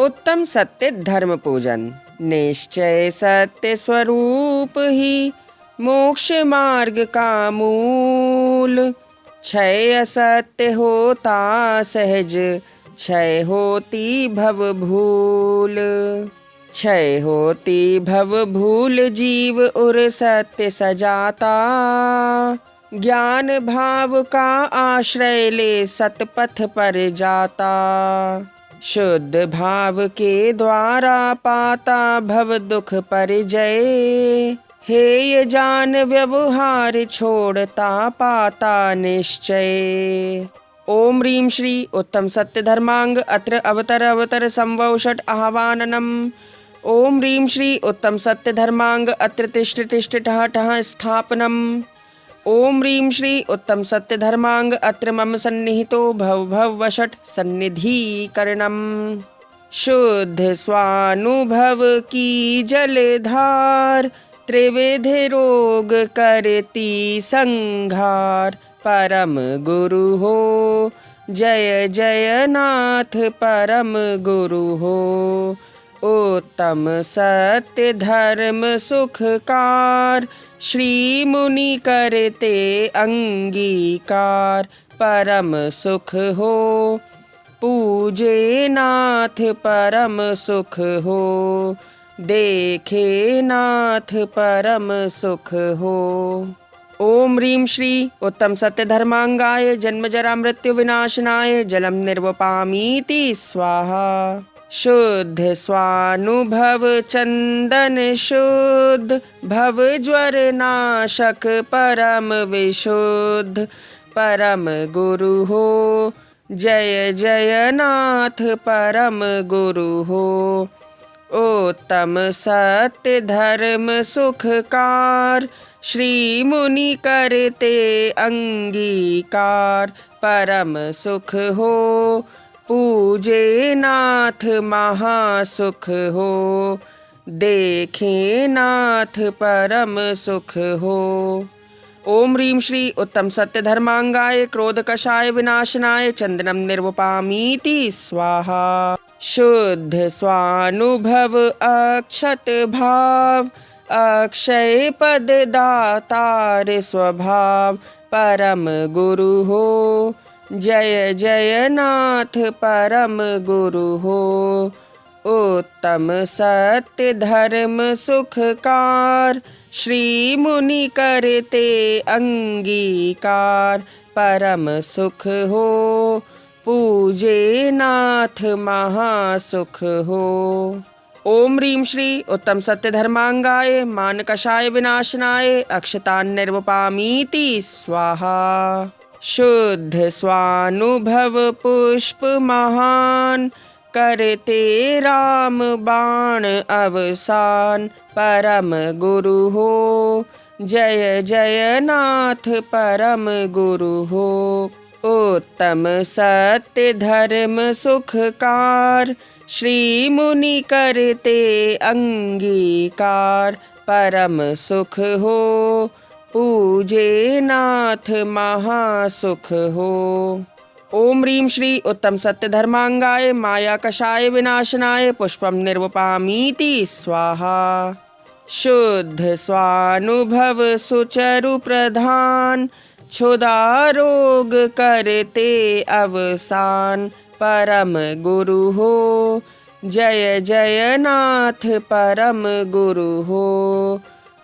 उत्तम सत्य धर्म पूजन। निश्चय सत्य स्वरूप ही मोक्ष मार्ग का मूल। क्षय असत्य होता सहज, क्षय होती भव भूल। क्षय होती भव भूल, जीव उर सत्य सजाता। ज्ञान भाव का आश्रय ले सतपथ पर जाता। शुद्ध भाव के द्वारा पाता भव दुख परिजय। हेय जान व्यवहार छोड़ता पाता निश्चय। ओम ह्रीं श्री उत्तम सत्य धर्मांग अत्र अवतर संवौषट आह्वाननम। ओम ह्रीं श्री उत्तम सत्य धर्मांग अत्र तिष्ठ तिष्ठ ठः ठः स्थापनम। ओम ह्रीं श्री उत्तम सत्य धर्मांग अत्र मम सन्निहितो भव भव वषट सन्निधीकरणम। शुद्ध स्वानुभव की जलधार, त्रिविध रोग करती संघार। परम गुरु हो जय जय नाथ, परम गुरु हो। उत्तम सत्य धर्म सुखकार, श्री मुनि करते अंगीकार। परम सुख हो पूजे नाथ, परम सुख हो देखे नाथ, परम सुख हो। ओम ह्रीं श्री उत्तम सत्य धर्मांगाय जन्म जरा मृत्यु विनाशनाय जलम निर्वपामीति स्वाहा। शुद्ध स्वानुभव चंदन शुद्ध, भव ज्वर नाशक परम विशुद्ध। परम गुरु हो जय जय नाथ, परम गुरु हो। उत्तम सत्य धर्म सुखकार, श्री मुनि करते अंगीकार। परम सुख हो पूजे नाथ, महासुख हो देखे नाथ, परम सुख हो। ओम ह्रीं श्री उत्तम सत्य धर्मांगाय क्रोध कषाय विनाशनाय चंदनम निर्वपामीति स्वाहा। शुद्ध स्वानुभव अक्षत भाव, अक्षय पद दातार स्वभाव। परम गुरु हो जय जय नाथ, परम गुरु हो। उत्तम सत्य धर्म सुखकार, श्री मुनि करते अंगीकार। परम सुख हो पूजे नाथ, महासुख हो। ओम ह्रीं श्री उत्तम सत्य धर्मांगाय मान कषाय विनाशनाय अक्षतान निर्वपामीति स्वाहा। शुद्ध स्वानुभव पुष्प महान, करते राम बाण अवसान। परम गुरु हो जय जय नाथ, परम गुरु हो। उत्तम सत्य धर्म सुखकार, श्री मुनि करते अंगीकार। परम सुख हो पूजे नाथ, महासुख हो। ओम ह्रीं श्री उत्तम सत्य धर्मांगाय माया कषाय विनाशनाय पुष्पम निर्वपामीति स्वाहा। शुद्ध स्वानुभव सुचरु प्रधान, क्षुधा रोग करते अवसान। परम गुरु हो जय जय नाथ, परम गुरु हो।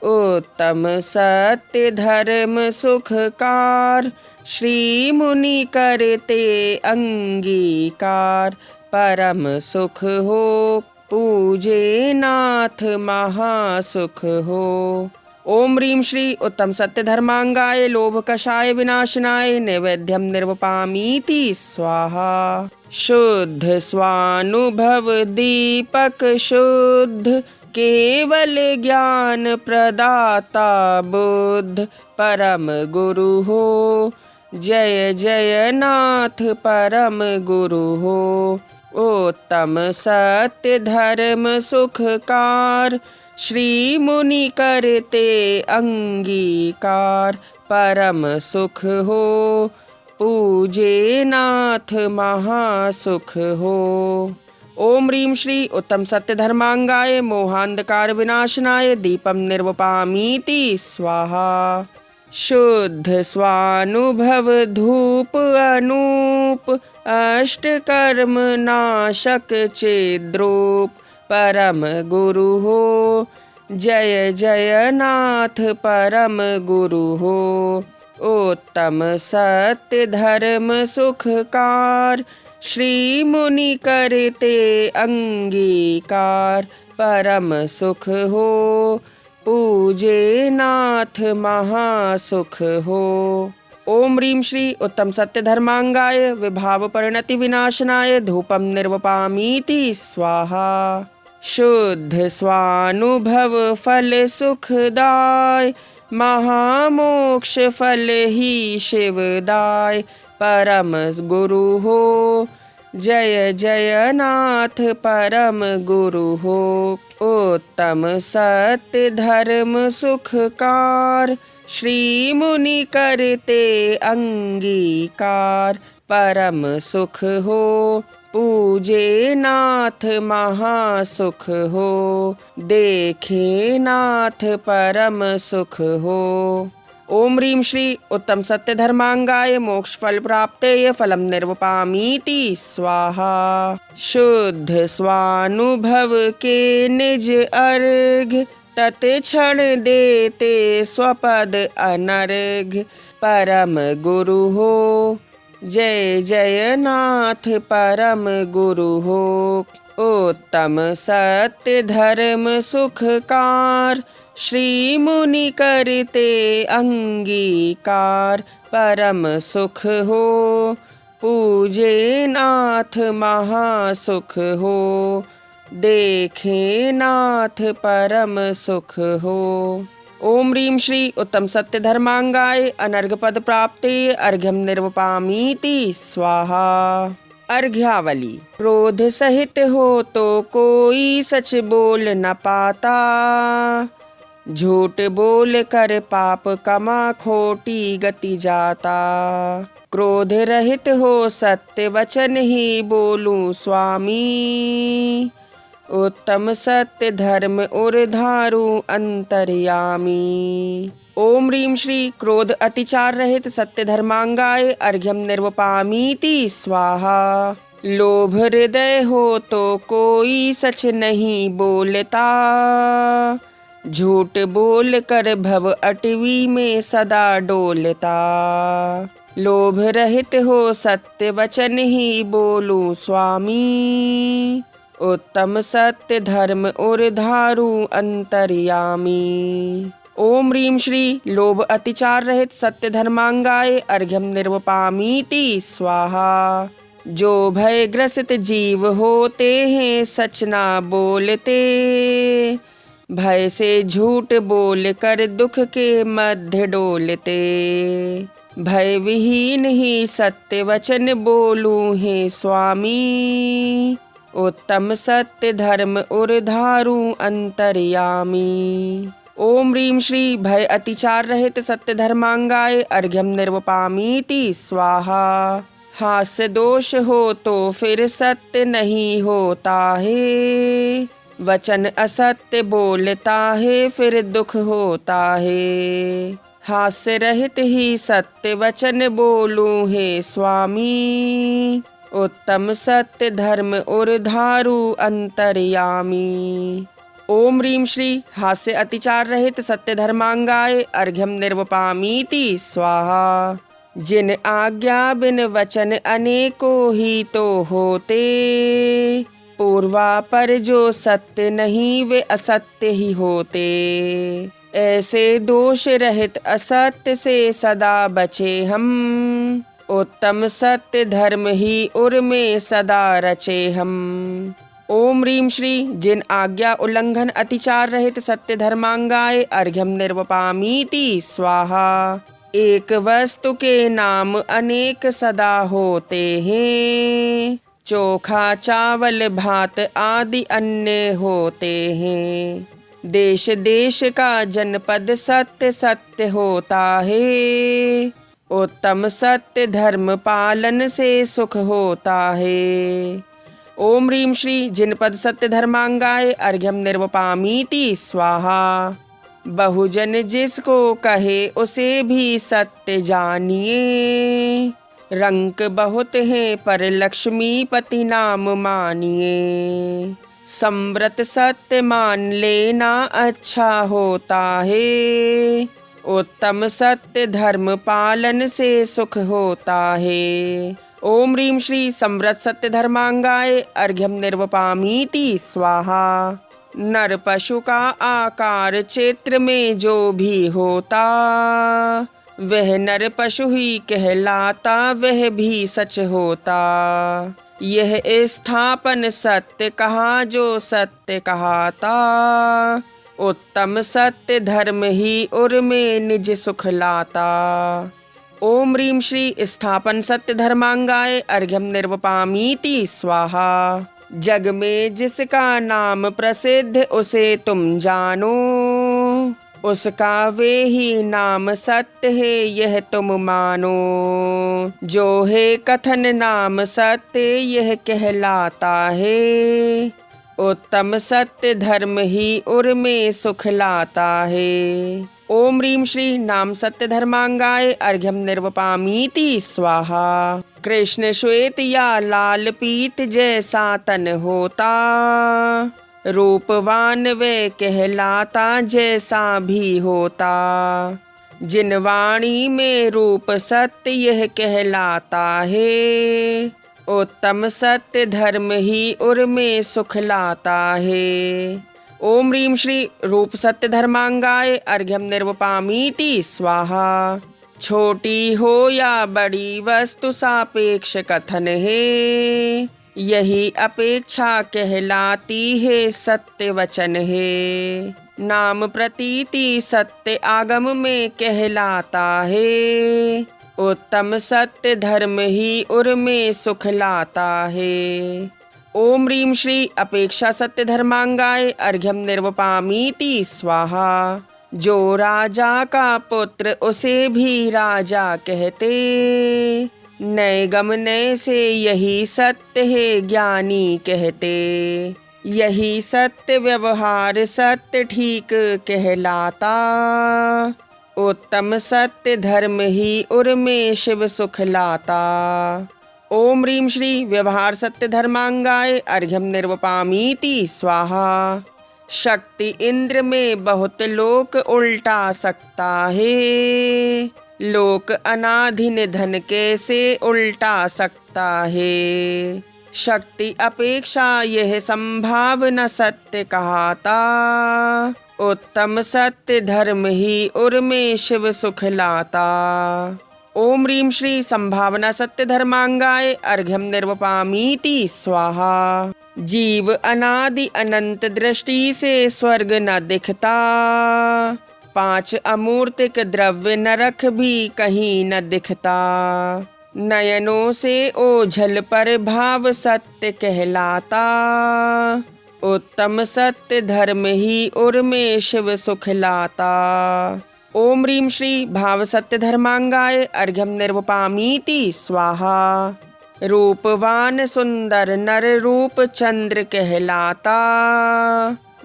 उत्तम सत्य धर्म सुखकार, श्री मुनि करते अंगीकार। परम सुख हो पूजे नाथ, महासुख हो। ओम ह्रीं श्री उत्तम सत्य धर्मांगाय लोभ कषाय विनाशनाय नैवेद्यम निर्वपामीति स्वाहा। शुद्ध स्वानुभव दीपक शुद्ध, केवल ज्ञान प्रदाता बुद्ध। परम गुरु हो जय जय नाथ, परम गुरु हो। उत्तम सत्य धर्म सुखकार, श्री मुनि करते अंगीकार। परम सुख हो पूजे नाथ, महासुख हो। ओम ह्रीं श्री उत्तम सत्य धर्मांगाय मोहांधकार विनाशनाय दीपम निर्वपामीति स्वाहा। शुद्ध स्वानुभव धूप अनूप अष्टकर्म नाशक चिद्रूप परम गुरु हो। जय जय नाथ परम गुरु हो। उत्तम सत्य धर्म सुखकार श्री मुनि करते अंगीकार परम सुख हो। पूजे नाथ महासुख हो। ओम ह्रीं श्री उत्तम सत्य धर्मांगाय विभाव परिणति विनाशनाय धूपम निर्वपामीति स्वाहा। शुद्ध स्वानुभव फल सुखदाय महामोक्ष फल ही शिवदाय परम गुरु हो। जय जय नाथ परम गुरु हो। उत्तम सत्य धर्म सुखकार श्री मुनि करते अंगीकार परम सुख हो। पूजे नाथ महासुख हो। देखे नाथ परम सुख हो। ओम ह्रीं श्री उत्तम सत्य धर्मांगाय मोक्ष फल प्राप्तेय फलम निर्वपामीति स्वाहा। शुद्ध स्वानुभव के निज अर्घ तत्क्षण देते स्वपद अनर्घ परम गुरु हो। जय जय नाथ परम गुरु हो। उत्तम सत्य धर्म सुखकार श्री मुनि करते अंगीकार परम सुख हो। पूजे नाथ महासुख हो। देखे नाथ परम सुख हो। ओम ह्रीं श्री उत्तम सत्य धर्मांगाय अनर्घ पद प्राप्ते अर्घ्यम निर्वपामीति स्वाहा। अर्घ्यावली। क्रोध सहित हो तो कोई सच बोल न पाता। झूठ बोल कर पाप कमा खोटी गति जाता। क्रोध रहित हो सत्य वचन ही बोलूं स्वामी। उत्तम सत्य धर्म उर्धारु अंतर्यामी। ओम ह्रीं श्री क्रोध अतिचार रहित सत्य धर्मांगाय अर्घ्यम निर्वपामीति स्वाहा। लोभ हृदय हो तो कोई सच नहीं बोलता। झूठ बोल कर भव अटवी में सदा डोलता। लोभ रहित हो सत्य वचन ही बोलूं स्वामी। उत्तम सत्य धर्म उर्धारु अंतर्यामी। ओम ह्रीं श्री लोभ अतिचार रहित सत्य धर्मांगाय अर्घ्यम निर्वपामीति स्वाहा। जो भय ग्रसित जीव होते हैं सच ना बोलते। भय से झूठ बोल कर दुख के मध्य डोलते। भय विहीन ही सत्य वचन बोलूं हे स्वामी। उत्तम सत्य धर्म उर्धारु अंतर्यामी। ओम ह्रीं श्री भय अतिचार रहित सत्य धर्मांगाय अर्घ्यम निर्वपामीति स्वाहा। हास्य दोष हो तो फिर सत्य नहीं होता है। वचन असत्य बोलता है फिर दुख होता है। हास्य रहित ही सत्य वचन बोलूं हे स्वामी। उत्तम सत्य धर्म उर्धारु अंतर्यामी। ओम ह्रीं श्री हास्य अतिचार रहित सत्य धर्मांगाय अर्घ्यम निर्वपामीति स्वाहा। जिन आज्ञा बिन वचन अनेकों ही तो होते। पूर्वा पर जो सत्य नहीं वे असत्य ही होते। ऐसे दोष रहित असत्य से सदा बचे हम। उत्तम सत्य धर्म ही उर में सदा रचे हम। ओम ह्रीं श्री जिन आज्ञा उल्लंघन अतिचार रहित सत्य धर्मांगाय अर्घ्यम निर्वपामीति स्वाहा। एक वस्तु के नाम अनेक सदा होते हैं। चोखा चावल भात आदि अन्य होते हैं। देश देश का जनपद सत्य सत्य होता है। उत्तम सत्य धर्म पालन से सुख होता है। ओम ह्रीं श्री जिनपद सत्य धर्मांगाय अर्घ्यम निर्वपामीति स्वाहा। बहुजन जिसको कहे उसे भी सत्य जानिए, रंक बहुत हैं पर लक्ष्मीपति नाम मानिए। संव्रत सत्य मान लेना अच्छा होता है, उत्तम सत्य धर्म पालन से सुख होता है। ओम ह्रीं श्री संव्रत सत्य धर्मांगाय अर्घ्यम निर्वपामीति स्वाहा। नर पशु का आकार क्षेत्र में जो भी होता, वह नर पशु ही कहलाता, वह भी सच होता। यह स्थापन सत्य कहा जो सत्य कहाता, उत्तम सत्य धर्म ही उर में निज सुख लाता। ओम ह्रीं श्री स्थापन सत्य धर्मांगाय अर्घ्यम निर्वपामीति स्वाहा। जग में जिसका नाम प्रसिद्ध उसे तुम जानो, उसका वे ही नाम सत्य है यह तुम मानो। जो है कथन नाम सत्य यह कहलाता है, उत्तम सत्य धर्म ही उर में सुख लाता है। ओम ह्रीं श्री नाम सत्य धर्मांगाय अर्घ्यम निर्वपामीति स्वाहा। कृष्ण श्वेत या लाल पीत जैसा तन होता, रूपवान वे कहलाता जैसा भी होता। जिन वाणी में रूप सत्य यह कहलाता है, उत्तम सत्य धर्म ही उर में सुख लाता है। ओम ह्रीं श्री रूप सत्य धर्मांगाय अर्घ्यम निर्वपामीति स्वाहा। छोटी हो या बड़ी वस्तु सापेक्ष कथन है, यही अपेक्षा कहलाती है सत्य वचन है। नाम प्रतीति सत्य आगम में कहलाता है, उत्तम सत्य धर्म ही उर में सुख लाता है। ओम ह्रीं श्री अपेक्षा सत्य धर्मांगाय अर्घ्यम निर्वपामीति स्वाहा। जो राजा का पुत्र उसे भी राजा कहते, नए गम नए से यही सत्य है ज्ञानी कहते। यही सत्य व्यवहार सत्य ठीक कहलाता, उत्तम सत्य धर्म ही उर में शिव सुख लाता। ओम ह्रीं श्री व्यवहार सत्य धर्मांगाय अर्घ्यम निर्वपामीति स्वाहा। शक्ति इंद्र में बहुत लोक उल्टा सकता है, लोक अनाधि निधन कैसे उल्टा सकता है। शक्ति अपेक्षा यह संभावना सत्य कहाता, उत्तम सत्य धर्म ही उर में शिव सुख लाता। ओम ह्रीं श्री संभावना सत्य धर्मांगाय अर्घ्यम निर्वपामीति स्वाहा। जीव अनादि अनंत दृष्टि से स्वर्ग न दिखता, 5 अमूर्तिक द्रव्य नरक भी कहीं न दिखता। नयनों से ओझल पर भाव सत्य कहलाता, उत्तम सत्य धर्म ही उर में शिव सुख लाता। ओम ह्रीं श्री भाव सत्य धर्मांगाय अर्घ्यम निर्वपामीति स्वाहा। रूपवान सुंदर नर रूप चंद्र कहलाता,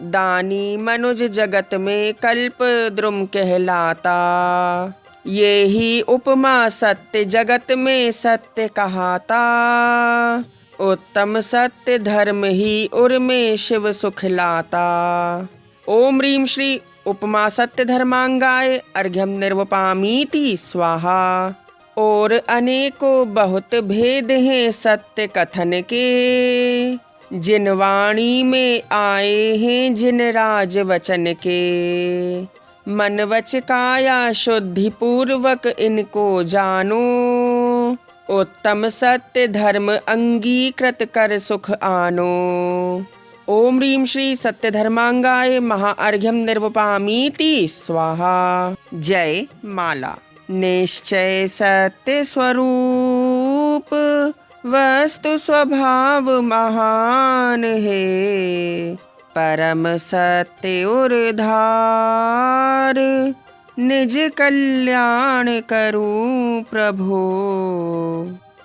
दानी मनुज जगत में कल्प द्रुम कहलाता। ये ही उपमा सत्य जगत में सत्य कहाता, उत्तम सत्य धर्म ही उर में शिव सुख लाता। ओम ह्रीं श्री उपमा सत्य धर्मांगाय अर्घ्यम निर्वपामीति स्वाहा। और अनेकों बहुत भेद हैं सत्य कथन के, जिन वाणी में आए हैं जिन राज वचन के। मन वच काया शुद्धि पूर्वक इनको जानो, उत्तम सत्य धर्म अंगीकृत कर सुख आनो। ओम ह्रीं श्री सत्य धर्मांगाय महाअर्घ्यम निर्वपामीति स्वाहा। जय माला। निश्चय सत्य स्वरूप वस्तु स्वभाव महान है, परम सत्य उर्धार निज कल्याण करूं प्रभो।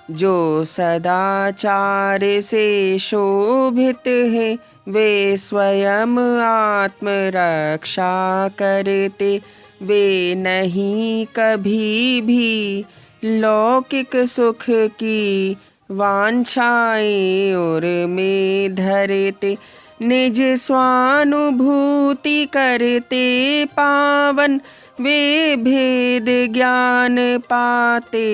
जो सदाचार से शोभित है वे स्वयं आत्मरक्षा करते। वे नहीं कभी भी लौकिक सुख की वांछाएं और में धरते। निज स्वानुभूति करते पावन वे भेद ज्ञान पाते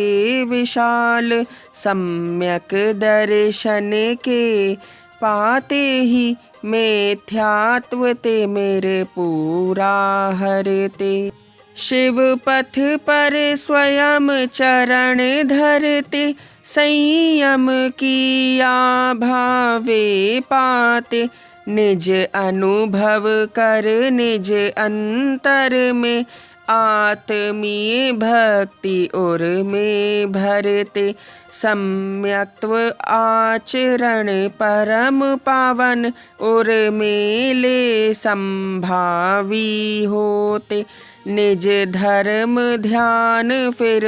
विशाल। सम्यक दर्शन के पाते ही मिथ्यात्व ते मेरे पूरा हरते। शिव पथ पर स्वयं चरण धरते संयम किया भावे पाते। निज अनुभव कर निज अंतर में आत्मीय भक्ति और में भरते। सम्यक्त्व आचरण परम पावन और मेले संभावी होते। निज धर्म ध्यान फिर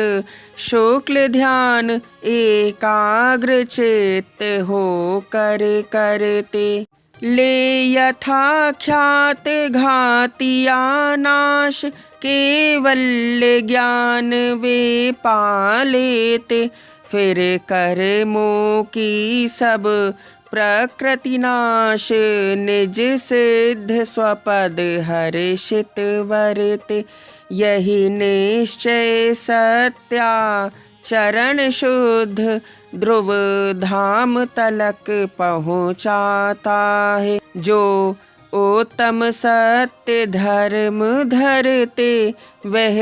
शुक्ल ध्यान एकाग्र चित्त हो कर करते। ले यथा ख्यात घातिया नाश केवल ज्ञान वे पालेते। फिर कर्मों की सब प्रकृति नाश निज सिद्ध स्वपद हर्षित वरते। यही निश्चय सत्या चरण शुद्ध ध्रुव धाम तलक पहुँचाता है। जो उत्तम सत्य धर्म धरते वह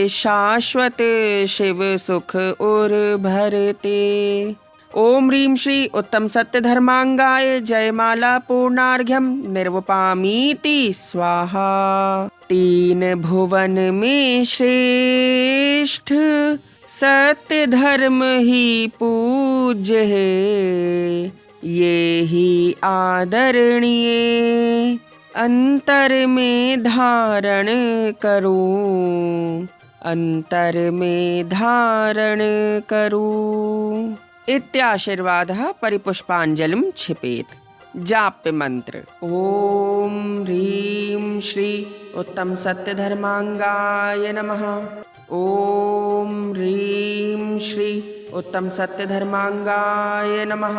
शाश्वत शिव सुख और भरते। ओम ह्रीं श्री उत्तम सत्य धर्मांगाय जयमाला पूर्णार्घ्यम निर्वपामीति स्वाहा। तीन भुवन में श्रेष्ठ सत्य धर्म ही पूज्य है। ये ही आदरणीय अंतर में धारण करूं, अंतर में धारण करूं। इत्याशीर्वादः परिपुष्पांजलिं क्षिपेत्। जाप्य मंत्र ओम ह्रीं श्री उत्तम सत्य धर्मांगाय नमः। ओम ह्रीं श्री उत्तम सत्य धर्मांगाय नमः।